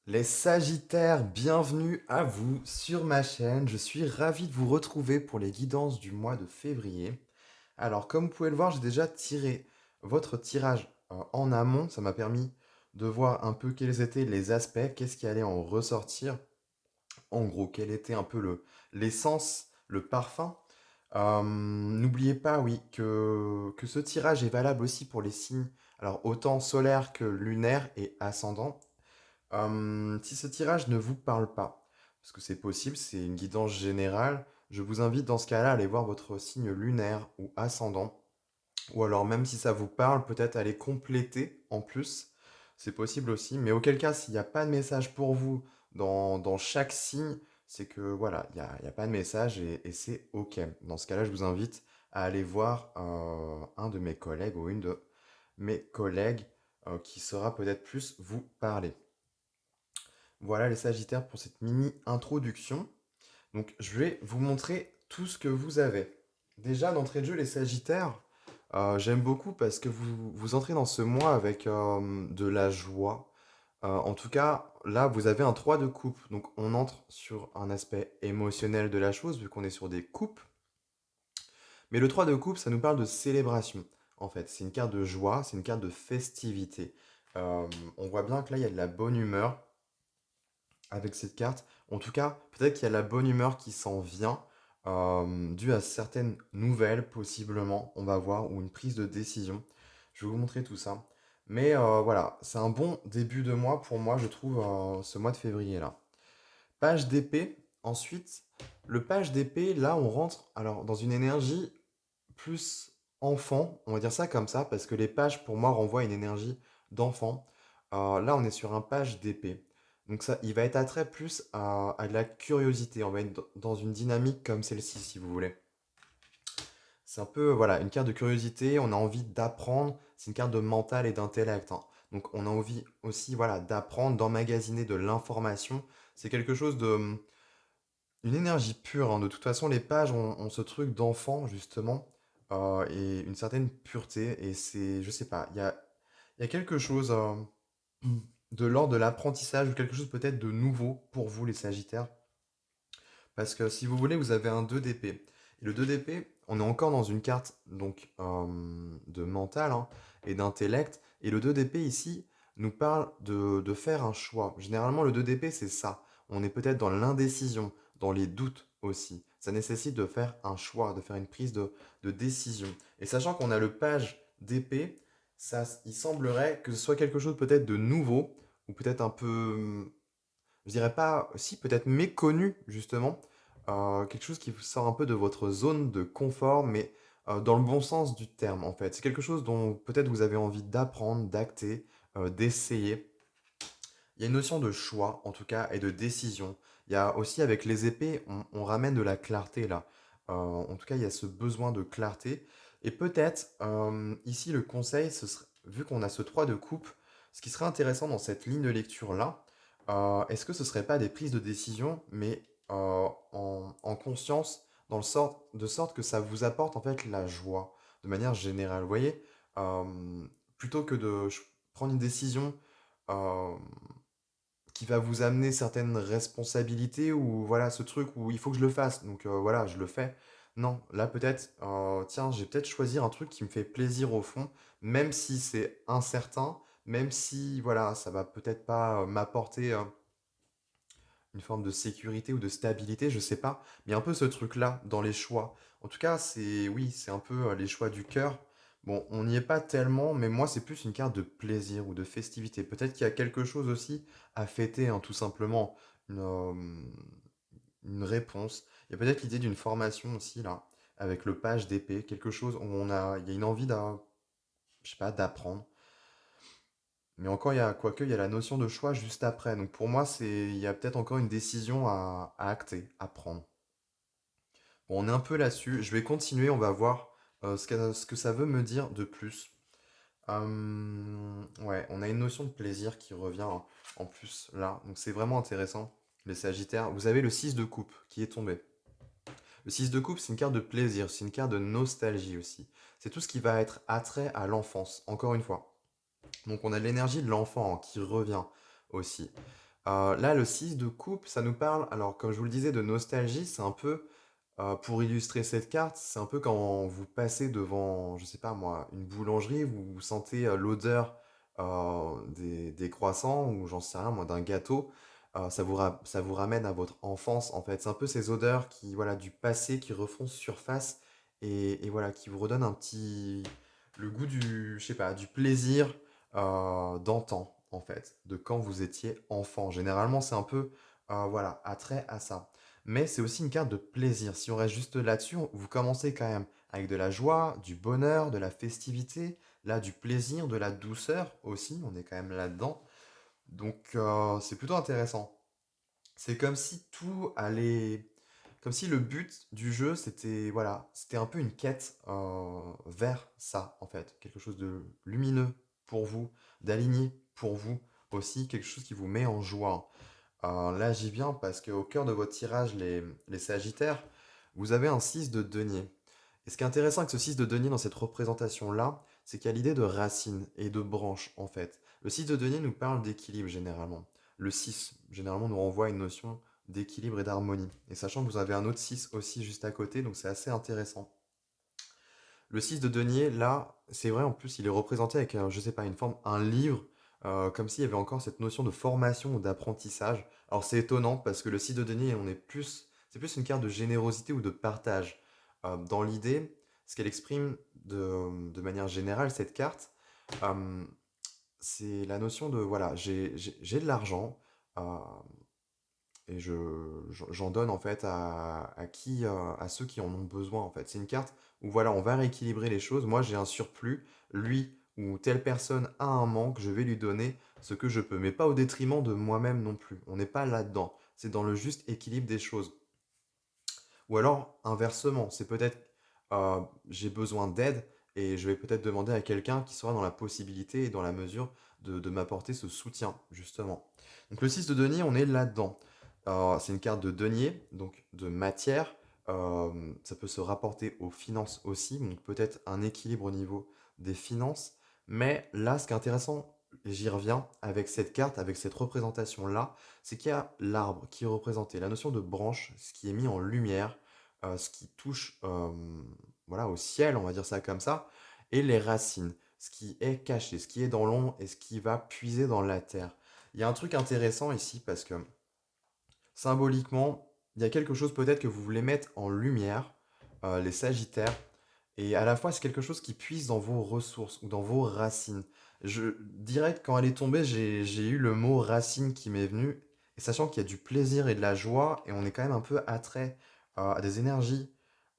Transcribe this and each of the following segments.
Les Sagittaires, bienvenue à vous sur ma chaîne. Je suis ravi de vous retrouver pour les guidances du mois de février. Alors, comme vous pouvez le voir, j'ai déjà tiré votre tirage en amont. Ça m'a permis de voir un peu quels étaient les aspects, qu'est-ce qui allait en ressortir. En gros, quel était un peu l'essence, le parfum. N'oubliez pas, oui, que ce tirage est valable aussi pour les signes, alors autant solaire que lunaire et ascendant. Si ce tirage ne vous parle pas, parce que c'est possible, c'est une guidance générale, je vous invite dans ce cas-là à aller voir votre signe lunaire ou ascendant, ou alors même si ça vous parle, peut-être aller compléter en plus, c'est possible aussi, mais auquel cas, s'il n'y a pas de message pour vous dans chaque signe, c'est que voilà, il y a pas de message et c'est OK. Dans ce cas-là, je vous invite à aller voir un de mes collègues ou une de mes collègues qui saura peut-être plus vous parler. Voilà les Sagittaires pour cette mini introduction. Donc je vais vous montrer tout ce que vous avez. Déjà d'entrée de jeu les Sagittaires, j'aime beaucoup parce que vous entrez dans ce mois avec de la joie. En tout cas, là vous avez un 3 de coupe. Donc on entre sur un aspect émotionnel de la chose vu qu'on est sur des coupes. Mais le 3 de coupe, ça nous parle de célébration. En fait, c'est une carte de joie, c'est une carte de festivité. On voit bien que là, il y a de la bonne humeur avec cette carte. En tout cas, peut-être qu'il y a la bonne humeur qui s'en vient, due à certaines nouvelles, possiblement, on va voir, ou une prise de décision. Je vais vous montrer tout ça. Mais voilà, c'est un bon début de mois pour moi, je trouve, ce mois de février-là. Page d'épée, ensuite, le page d'épée, là, on rentre alors dans une énergie plus enfant, on va dire ça comme ça, parce que les pages pour moi renvoient à une énergie d'enfant. Là, on est sur un page d'épée. Donc ça, il va être attrait plus à de la curiosité. On va être dans une dynamique comme celle-ci, si vous voulez. C'est un peu, voilà, une carte de curiosité. On a envie d'apprendre. C'est une carte de mental et d'intellect, hein. Donc on a envie aussi, voilà, d'apprendre, d'emmagasiner de l'information. C'est quelque chose de, une énergie pure, hein. De toute façon, les pages ont ce truc d'enfant, justement, et une certaine pureté. Et c'est, je sais pas, il y a quelque chose de l'ordre de l'apprentissage ou quelque chose peut-être de nouveau pour vous, les Sagittaires. Parce que si vous voulez, vous avez un 2 d'épée. Et le 2 d'épée, on est encore dans une carte donc de mental, hein, et d'intellect. Et le 2 d'épée ici nous parle de faire un choix. Généralement, le 2 d'épée, c'est ça. On est peut-être dans l'indécision, dans les doutes aussi. Ça nécessite de faire un choix, de faire une prise de décision. Et sachant qu'on a le page d'épée, ça, il semblerait que ce soit quelque chose peut-être de nouveau, ou peut-être un peu, je dirais pas, si peut-être méconnu justement, quelque chose qui vous sort un peu de votre zone de confort, mais dans le bon sens du terme en fait. C'est quelque chose dont peut-être vous avez envie d'apprendre, d'acter, d'essayer. Il y a une notion de choix en tout cas et de décision. Il y a aussi avec les épées, on ramène de la clarté là. En tout cas, il y a ce besoin de clarté. Et peut-être, ici, le conseil, ce serait, vu qu'on a ce 3 de coupe, ce qui serait intéressant dans cette ligne de lecture-là, est-ce que ce ne serait pas des prises de décision, mais en conscience, de sorte que ça vous apporte en fait la joie, de manière générale. Vous voyez, Euh, plutôt que de prendre une décision euh, qui va vous amener certaines responsabilités ou voilà ce truc où il faut que je le fasse, donc voilà, je le fais. Non, là peut-être, tiens, je vais peut-être choisir un truc qui me fait plaisir au fond, même si c'est incertain, même si voilà, ça va peut-être pas m'apporter une forme de sécurité ou de stabilité, je sais pas, mais un peu ce truc-là dans les choix. En tout cas, c'est oui, c'est un peu les choix du cœur. Bon, on n'y est pas tellement, mais moi, c'est plus une carte de plaisir ou de festivité. Peut-être qu'il y a quelque chose aussi à fêter, hein, tout simplement. Une, une réponse. Il y a peut-être l'idée d'une formation aussi, là, avec le page d'épée, quelque chose où il y a une envie je sais pas, d'apprendre. Mais encore, quoique, il y a la notion de choix juste après. Donc pour moi, il y a peut-être encore une décision à acter, à prendre. Bon, on est un peu là-dessus. Je vais continuer, on va voir ce que ça veut me dire de plus. Ouais, on a une notion de plaisir qui revient en plus là. Donc c'est vraiment intéressant. Les Sagittaires, vous avez le 6 de coupe qui est tombé. Le 6 de coupe, c'est une carte de plaisir, c'est une carte de nostalgie aussi. C'est tout ce qui va être attrait à l'enfance, encore une fois. Donc on a de l'énergie de l'enfant, hein, qui revient aussi. Là, le 6 de coupe, ça nous parle, alors comme je vous le disais, de nostalgie. C'est un peu, pour illustrer cette carte, c'est un peu quand vous passez devant, je sais pas moi, une boulangerie, vous sentez l'odeur des croissants ou j'en sais rien, moi, d'un gâteau. Ça vous ramène à votre enfance, en fait. C'est un peu ces odeurs qui, voilà, du passé qui refont surface et voilà, qui vous redonnent un petit, le goût du, je sais pas, du plaisir d'antan, en fait, de quand vous étiez enfant. Généralement, c'est un peu, voilà, attrait à ça. Mais c'est aussi une carte de plaisir. Si on reste juste là-dessus, vous commencez quand même avec de la joie, du bonheur, de la festivité, là, du plaisir, de la douceur aussi. On est quand même là-dedans. Donc, c'est plutôt intéressant. C'est comme si tout allait. Comme si le but du jeu, c'était voilà, c'était un peu une quête vers ça, en fait. Quelque chose de lumineux pour vous, d'aligné pour vous aussi, quelque chose qui vous met en joie. Là, j'y viens parce qu'au cœur de votre tirage, les Sagittaires, vous avez un 6 de denier. Et ce qui est intéressant avec ce 6 de denier dans cette représentation-là, c'est qu'il y a l'idée de racine et de branche, en fait. Le 6 de denier nous parle d'équilibre, généralement. Le 6, généralement, nous renvoie à une notion d'équilibre et d'harmonie. Et sachant que vous avez un autre 6 aussi juste à côté, donc c'est assez intéressant. Le 6 de denier, là, c'est vrai, en plus, il est représenté avec, je sais pas, une forme, un livre, comme s'il y avait encore cette notion de formation ou d'apprentissage. Alors c'est étonnant parce que le 6 de denier, c'est plus une carte de générosité ou de partage. Dans l'idée, ce qu'elle exprime de manière générale, cette carte, euh, c'est la notion de, voilà, j'ai de l'argent, euh, et j'en donne en fait à ceux qui en ont besoin en fait. C'est une carte où voilà, on va rééquilibrer les choses. Moi j'ai un surplus, lui ou telle personne a un manque, je vais lui donner ce que je peux, mais pas au détriment de moi-même non plus. On n'est pas là-dedans. C'est dans le juste équilibre des choses. Ou alors inversement, c'est peut-être j'ai besoin d'aide et je vais peut-être demander à quelqu'un qui sera dans la possibilité et dans la mesure de m'apporter ce soutien, justement. Donc le 6 de denier, on est là-dedans. C'est une carte de denier, donc de matière. Ça peut se rapporter aux finances aussi, donc peut-être un équilibre au niveau des finances. Mais là, ce qui est intéressant, et j'y reviens, avec cette carte, avec cette représentation-là, c'est qu'il y a l'arbre qui est représenté, la notion de branche, ce qui est mis en lumière, ce qui touche voilà, au ciel, on va dire ça comme ça, et les racines, ce qui est caché, ce qui est dans l'ombre et ce qui va puiser dans la terre. Il y a un truc intéressant ici parce que symboliquement, il y a quelque chose peut-être que vous voulez mettre en lumière, les Sagittaires, et à la fois c'est quelque chose qui puise dans vos ressources ou dans vos racines. Je dirais que quand elle est tombée, j'ai eu le mot racine qui m'est venu, et sachant qu'il y a du plaisir et de la joie, et on est quand même un peu attrait à des énergies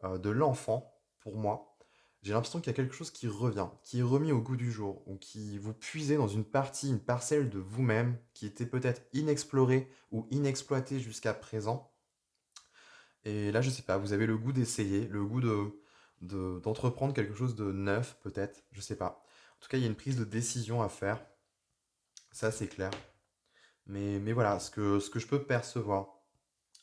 de l'enfant, pour moi, j'ai l'impression qu'il y a quelque chose qui revient, qui est remis au goût du jour, ou qui vous puisez dans une partie, une parcelle de vous-même qui était peut-être inexplorée ou inexploitée jusqu'à présent. Et là, je sais pas, vous avez le goût d'essayer, le goût d'entreprendre quelque chose de neuf, peut-être, je sais pas. En tout cas, il y a une prise de décision à faire, ça c'est clair. Mais voilà, ce que je peux percevoir.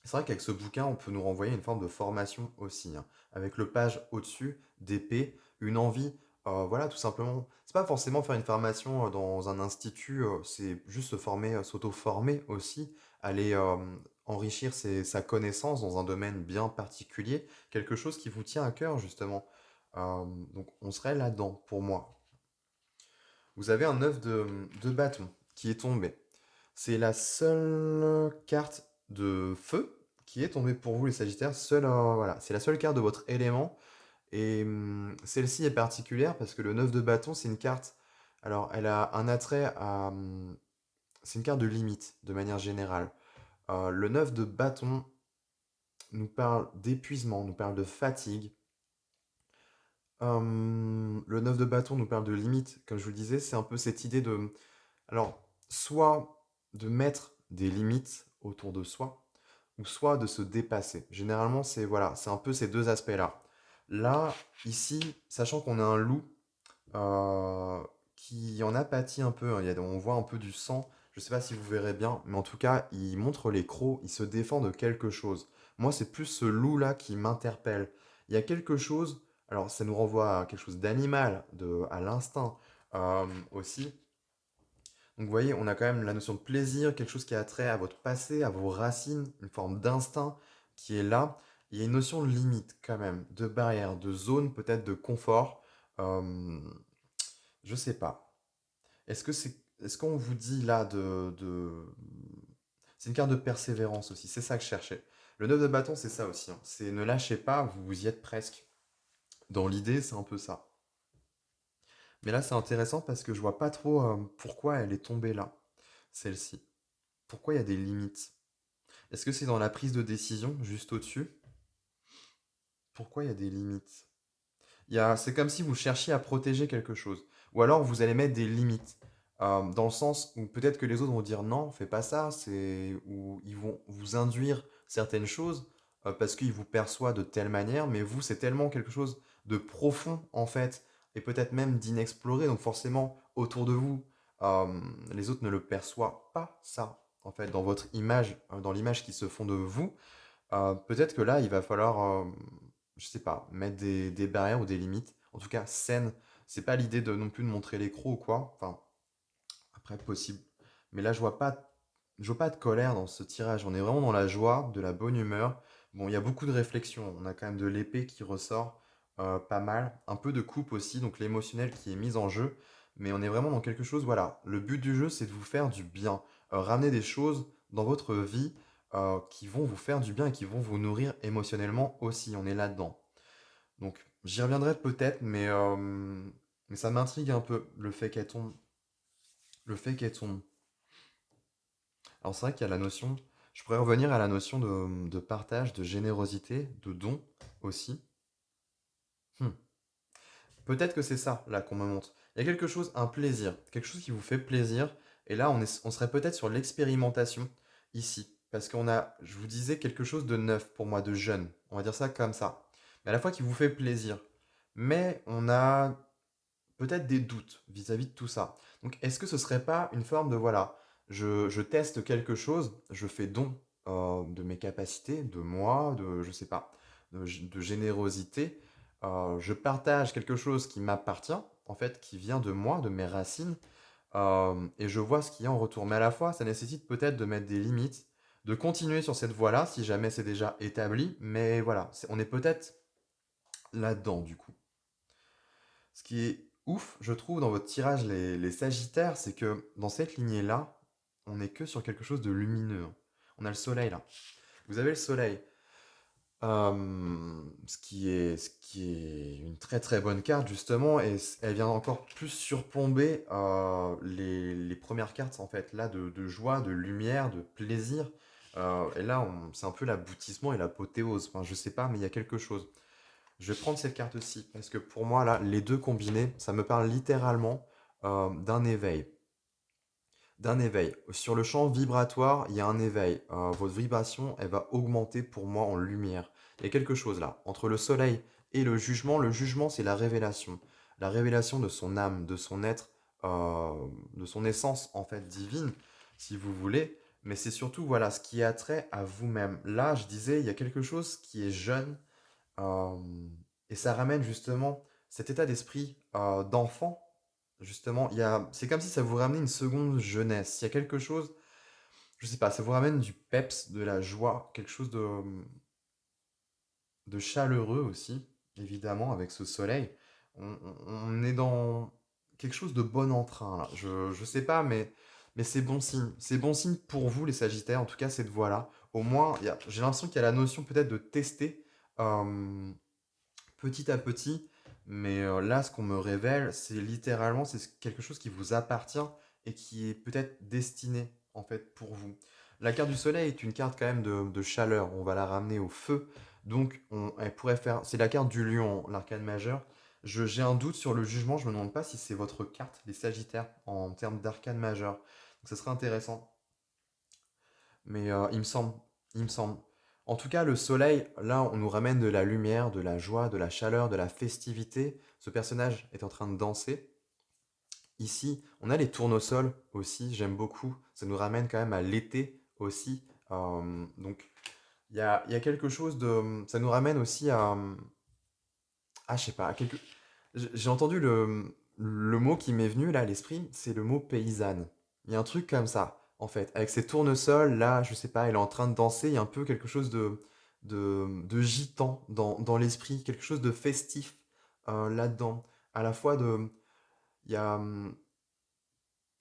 C'est vrai qu'avec ce bouquin, on peut nous renvoyer une forme de formation aussi, hein. Avec le page au-dessus, d'épée, une envie, voilà, tout simplement. C'est pas forcément faire une formation dans un institut, c'est juste se former, s'auto-former aussi, aller enrichir sa connaissance dans un domaine bien particulier, quelque chose qui vous tient à cœur, justement. Donc on serait là-dedans, pour moi. Vous avez un œuf de bâton qui est tombé. C'est la seule carte de feu qui est tombée pour vous, les Sagittaires. Voilà, c'est la seule carte de votre élément. Et celle-ci est particulière parce que le 9 de bâton, c'est une carte. Alors, elle a un attrait à. C'est une carte de limite, de manière générale. Le 9 de bâton nous parle d'épuisement, nous parle de fatigue. Le 9 de bâton nous parle de limite, comme je vous le disais, c'est un peu cette idée de. Alors, soit de mettre des limites autour de soi, ou soit de se dépasser. Généralement, c'est voilà, c'est un peu ces deux aspects-là. Là, ici, sachant qu'on a un loup euh, qui en a pâti un peu, hein, on voit un peu du sang, je sais pas si vous verrez bien, mais en tout cas, il montre les crocs, il se défend de quelque chose. Moi, c'est plus ce loup-là qui m'interpelle. Il y a quelque chose, alors ça nous renvoie à quelque chose d'animal, à l'instinct aussi, Donc vous voyez, on a quand même la notion de plaisir, quelque chose qui a trait à votre passé, à vos racines, une forme d'instinct qui est là. Il y a une notion de limite quand même, de barrière, de zone peut-être de confort. Euh, je sais pas. Est-ce qu'on vous dit là c'est une carte de persévérance aussi, c'est ça que je cherchais. Le 9 de bâton, c'est ça aussi, hein. C'est ne lâchez pas, vous y êtes presque. Dans l'idée, c'est un peu ça. Mais là, c'est intéressant parce que je vois pas trop pourquoi elle est tombée là, celle-ci. Pourquoi il y a des limites? Est-ce que c'est dans la prise de décision, juste au-dessus? Pourquoi il y a des limites? C'est comme si vous cherchiez à protéger quelque chose. Ou alors vous allez mettre des limites. Dans le sens où peut-être que les autres vont dire non, fais pas ça, ou ils vont vous induire certaines choses parce qu'ils vous perçoivent de telle manière, mais vous, c'est tellement quelque chose de profond en fait, et peut-être même d'inexploré, donc forcément autour de vous, les autres ne le perçoivent pas ça, en fait, dans votre image, dans l'image qui se font de vous. Peut-être que là, il va falloir, je sais pas, mettre des barrières ou des limites. En tout cas, saine. C'est pas l'idée de non plus de montrer les crocs ou quoi. Enfin, après, possible. Mais là, je vois pas de colère dans ce tirage. On est vraiment dans la joie, de la bonne humeur. Bon, il y a beaucoup de réflexion. On a quand même de l'épée qui ressort pas mal. Un peu de coupe aussi, donc l'émotionnel qui est mis en jeu. Mais on est vraiment dans quelque chose, voilà. Le but du jeu, c'est de vous faire du bien. Ramener des choses dans votre vie qui vont vous faire du bien et qui vont vous nourrir émotionnellement aussi. On est là-dedans. Donc, j'y reviendrai peut-être, mais ça m'intrigue un peu, le fait qu'elle tombe. Le fait qu'elle tombe. Alors c'est vrai qu'il y a la notion, je pourrais revenir à la notion de partage, de générosité, de don aussi. Hmm. Peut-être que c'est ça, là, qu'on me montre. Il y a quelque chose, un plaisir, quelque chose qui vous fait plaisir. Et là, on serait peut-être sur l'expérimentation, ici. Parce qu'on a, je vous disais, quelque chose de neuf pour moi, de jeune. On va dire ça comme ça. Mais à la fois qui vous fait plaisir. Mais on a peut-être des doutes vis-à-vis de tout ça. Donc, est-ce que ce serait pas une forme de, voilà, je teste quelque chose, je fais don de mes capacités, de moi, je sais pas, de générosité, je partage quelque chose qui m'appartient, en fait, qui vient de moi, de mes racines, et je vois ce qu'il y a en retour. Mais à la fois, ça nécessite peut-être de mettre des limites, de continuer sur cette voie-là, si jamais c'est déjà établi, mais voilà, on est peut-être là-dedans, du coup. Ce qui est ouf, je trouve, dans votre tirage, les Sagittaires, c'est que dans cette lignée-là, on n'est que sur quelque chose de lumineux, hein. On a le soleil là. Vous avez le soleil. Ce qui est une très très bonne carte justement, et elle vient encore plus surplomber les premières cartes en fait, là de joie, de lumière, de plaisir. Et là, c'est un peu l'aboutissement et l'apothéose. Enfin, je sais pas, mais il y a quelque chose. Je vais prendre cette carte-ci parce que pour moi, là, les deux combinés, ça me parle littéralement d'un éveil. D'un éveil. Sur le champ vibratoire, il y a un éveil. Votre vibration, elle va augmenter pour moi en lumière. Il y a quelque chose là. Entre le soleil et le jugement, c'est la révélation. La révélation de son âme, de son être, de son essence, en fait, divine, si vous voulez. Mais c'est surtout, voilà, ce qui a trait à vous-même. Là, je disais, il y a quelque chose qui est jeune, euh, et ça ramène justement cet état d'esprit d'enfant. Justement, c'est comme si ça vous ramenait une seconde jeunesse. Il y a quelque chose, je sais pas, ça vous ramène du peps, de la joie, quelque chose de chaleureux aussi, évidemment, avec ce soleil. On est dans quelque chose de bon entrain, là. Je sais pas, mais c'est bon signe. C'est bon signe pour vous, les Sagittaires, en tout cas, cette voie-là. Au moins, j'ai l'impression qu'il y a la notion peut-être de tester. euh, petit à petit. Mais là, ce qu'on me révèle, c'est littéralement, c'est quelque chose qui vous appartient et qui est peut-être destiné, en fait, pour vous. La carte du soleil est une carte quand même de chaleur. On va la ramener au feu. Donc, elle pourrait faire. C'est la carte du lion, l'arcane majeur. J'ai un doute sur le jugement. Je me demande pas si c'est votre carte, les Sagittaires, en termes d'arcane majeur. Donc, ça serait intéressant. Mais il me semble. En tout cas, le soleil, là, on nous ramène de la lumière, de la joie, de la chaleur, de la festivité. Ce personnage est en train de danser. Ici, on a les tournesols aussi, j'aime beaucoup. Ça nous ramène quand même à l'été aussi. Donc, il y a quelque chose de... Ça nous ramène aussi à... Ah, je sais pas, à quelque... J'ai entendu le mot qui m'est venu là à l'esprit, c'est le mot paysanne. Il y a un truc comme ça, en fait. Avec ces tournesols, là, je sais pas, elle est en train de danser, il y a un peu quelque chose de gitan dans l'esprit, quelque chose de festif là-dedans. À la fois de... Il y a,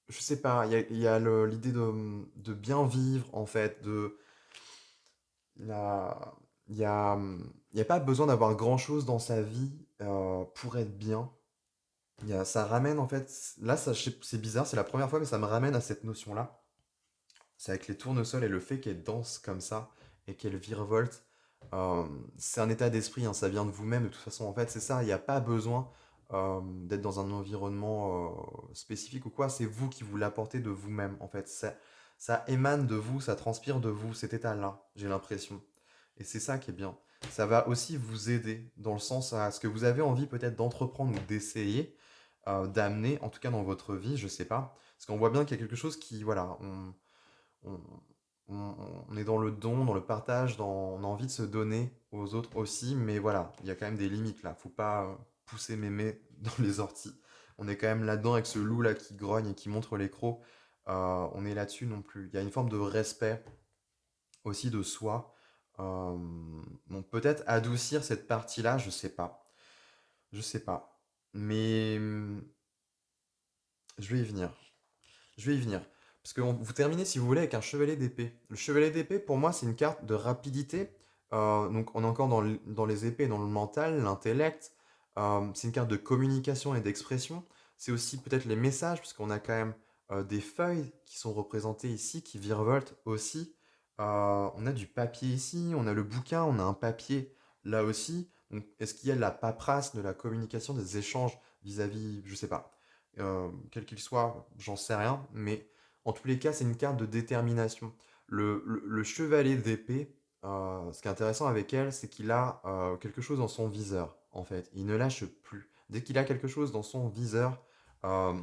je sais pas, l'idée de bien vivre, en fait, la, il y a pas besoin d'avoir grand-chose dans sa vie pour être bien. Ça ramène, en fait, là, c'est bizarre, c'est la première fois, mais ça me ramène à cette notion-là. C'est avec les tournesols et le fait qu'elle danse comme ça et qu'elle virevolte. euh, c'est un état d'esprit, hein, ça vient de vous-même de toute façon. En fait, c'est ça, il n'y a pas besoin d'être dans un environnement spécifique ou quoi. C'est vous qui vous l'apportez de vous-même. En fait, ça émane de vous, ça transpire de vous, cet état-là, j'ai l'impression. Et c'est ça qui est bien. Ça va aussi vous aider dans le sens à ce que vous avez envie peut-être d'entreprendre ou d'essayer, d'amener, en tout cas dans votre vie, je sais pas. Parce qu'on voit bien qu'il y a quelque chose qui, voilà, on, on est dans le don, dans le partage, on a envie de se donner aux autres aussi, mais voilà, il y a quand même des limites là. Faut pas pousser mémé dans les orties. On est quand même là-dedans avec ce loup là qui grogne et qui montre les crocs. On est là-dessus non plus. Il y a une forme de respect aussi de soi. Euh, donc peut-être adoucir cette partie-là, je sais pas. Je sais pas. Mais je vais y venir. Je vais y venir. Parce que vous terminez, si vous voulez, avec un chevalier d'épée. Le chevalier d'épée, pour moi, c'est une carte de rapidité. Donc, on est encore dans les épées, dans le mental, l'intellect. C'est une carte de communication et d'expression. C'est aussi peut-être les messages, parce qu'on a quand même des feuilles qui sont représentées ici, qui virevoltent aussi. On a du papier ici, on a le bouquin, on a un papier là aussi. Donc, est-ce qu'il y a de la paperasse, de la communication, des échanges vis-à-vis, je sais pas, quel qu'il soit, j'en sais rien, mais en tous les cas, c'est une carte de détermination. Le chevalier d'épée, ce qui est intéressant avec elle, c'est qu'il a quelque chose dans son viseur, en fait. Il ne lâche plus. Dès qu'il a quelque chose dans son viseur, euh,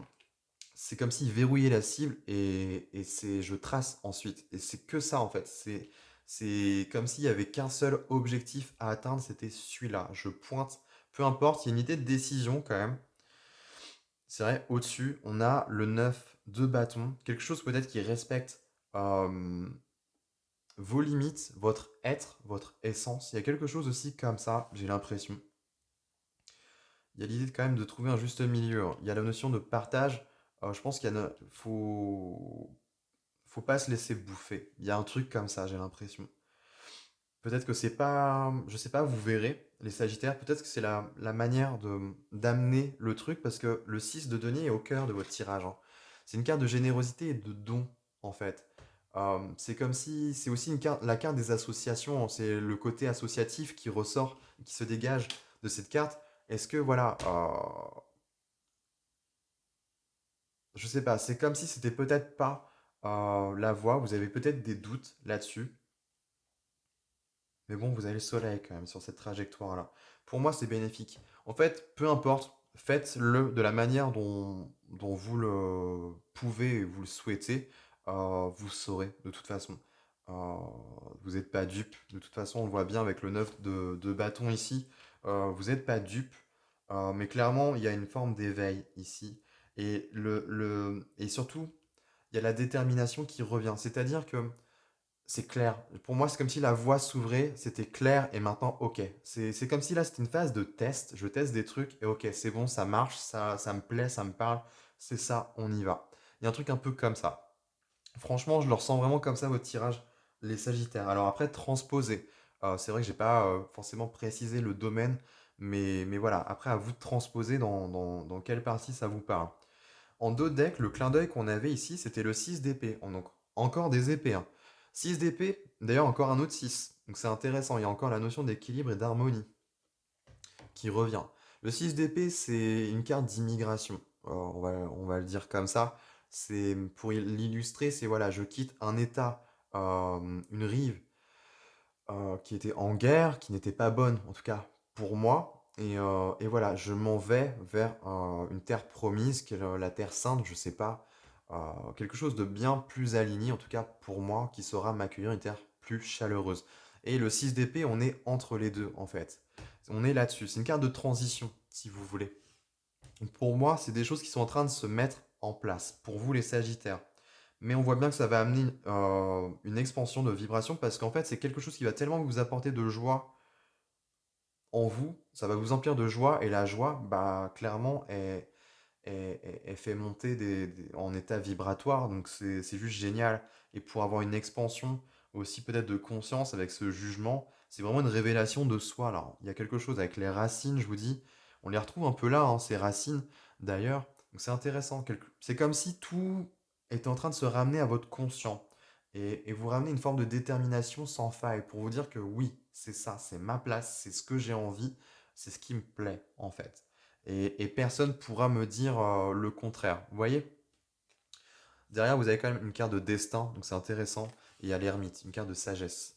c'est comme s'il verrouillait la cible et c'est je trace ensuite. Et c'est que ça, en fait. C'est comme s'il y avait qu'un seul objectif à atteindre, c'était celui-là. Je pointe, peu importe, il y a une idée de décision quand même. C'est vrai, au-dessus, on a le 9 de bâton, quelque chose peut-être qui respecte euh, vos limites, votre être, votre essence. Il y a quelque chose aussi comme ça, j'ai l'impression. Il y a l'idée quand même de trouver un juste milieu, hein. Il y a la notion de partage. Je pense faut pas se laisser bouffer. Il y a un truc comme ça, j'ai l'impression. Peut-être que c'est pas, je sais pas, vous verrez, les Sagittaires, peut-être que c'est la manière d'amener le truc, parce que le 6 de denier est au cœur de votre tirage, hein. C'est une carte de générosité et de don, en fait. C'est comme si, c'est aussi la carte des associations, hein. C'est le côté associatif qui ressort, qui se dégage de cette carte. Est-ce que, voilà, je sais pas, c'est comme si c'était peut-être pas la voie, vous avez peut-être des doutes là-dessus. Mais bon, vous avez le soleil quand même sur cette trajectoire-là. Pour moi, c'est bénéfique. En fait, peu importe, faites-le de la manière dont vous le pouvez et vous le souhaitez. Vous saurez de toute façon. Euh, vous n'êtes pas dupe. De toute façon, on le voit bien avec le 9 de bâton ici. Vous n'êtes pas dupe. Mais clairement, il y a une forme d'éveil ici. Et surtout, il y a la détermination qui revient. C'est-à-dire que c'est clair. Pour moi, c'est comme si la voie s'ouvrait, c'était clair et maintenant, ok. C'est comme si là, c'était une phase de test. Je teste des trucs et ok, c'est bon, ça marche, ça me plaît, ça me parle. C'est ça, on y va. Il y a un truc un peu comme ça. Franchement, je le ressens vraiment comme ça, votre tirage, les Sagittaires. Alors après, transposer. C'est vrai que j'ai pas forcément précisé le domaine, mais voilà. Après, à vous de transposer dans quelle partie ça vous parle. En dos de deck, le clin d'œil qu'on avait ici, c'était le 6 d'épée. Donc, encore des épées, hein. 6 d'épée, d'ailleurs encore un autre 6. Donc c'est intéressant, il y a encore la notion d'équilibre et d'harmonie qui revient. Le 6 d'épée, c'est une carte d'immigration. On va le dire comme ça. C'est pour l'illustrer, c'est voilà, je quitte un état, une rive qui était en guerre, qui n'était pas bonne, en tout cas pour moi. Et voilà, je m'en vais vers une terre promise, qui est la terre sainte, je sais pas. Quelque chose de bien plus aligné, en tout cas pour moi, qui saura m'accueillir une terre plus chaleureuse. Et le 6 d'épée, on est entre les deux, en fait. On est là-dessus. C'est une carte de transition, si vous voulez. Donc pour moi, c'est des choses qui sont en train de se mettre en place. Pour vous, les Sagittaires. mais on voit bien que ça va amener une expansion de vibration parce qu'en fait, c'est quelque chose qui va tellement vous apporter de joie en vous, ça va vous emplir de joie et la joie, bah, clairement, elle fait monter en état vibratoire, donc c'est juste génial. Et pour avoir une expansion aussi peut-être de conscience avec ce jugement, c'est vraiment une révélation de soi. Alors, il y a quelque chose avec les racines, je vous dis, on les retrouve un peu là, hein, ces racines, d'ailleurs. Donc c'est intéressant. C'est comme si tout était en train de se ramener à votre conscient. Et vous ramenez une forme de détermination sans faille pour vous dire que oui, c'est ça, c'est ma place, c'est ce que j'ai envie, c'est ce qui me plaît, en fait. Et personne pourra me dire le contraire. Vous voyez? Derrière, vous avez quand même une carte de destin, donc c'est intéressant. Et il y a l'ermite, une carte de sagesse.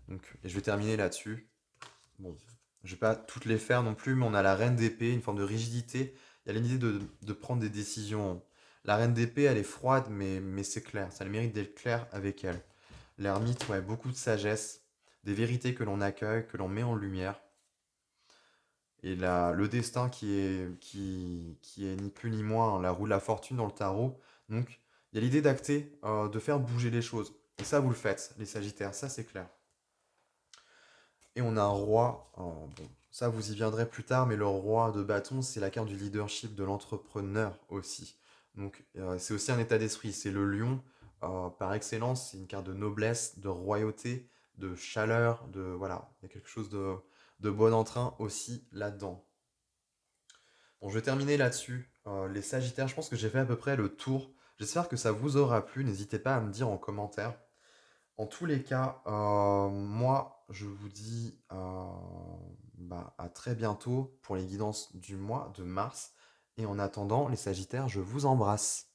Donc, et je vais terminer là-dessus. Bon, je vais pas toutes les faire non plus, mais on a la reine d'épée, une forme de rigidité. Il y a l'idée de prendre des décisions. La reine d'épée, elle est froide, mais c'est clair. Ça a le mérite d'être clair avec elle. L'ermite, ouais, beaucoup de sagesse, des vérités que l'on accueille, que l'on met en lumière. Et le destin qui est ni plus ni moins la roue de la fortune dans le tarot. Donc, il y a l'idée d'acter, de faire bouger les choses. Et ça, vous le faites, les Sagittaires, ça c'est clair. Et on a un roi, bon, ça vous y viendrez plus tard, mais le roi de bâton, c'est la carte du leadership, de l'entrepreneur aussi. Donc, c'est aussi un état d'esprit. C'est le lion, par excellence, c'est une carte de noblesse, de royauté, de chaleur, voilà, il y a quelque chose de bon entrain aussi là-dedans. Bon, je vais terminer là-dessus. Les Sagittaires, je pense que j'ai fait à peu près le tour. J'espère que ça vous aura plu. N'hésitez pas à me dire en commentaire. En tous les cas, moi, je vous dis bah, à très bientôt pour les guidances du mois de mars. Et en attendant, les Sagittaires, je vous embrasse.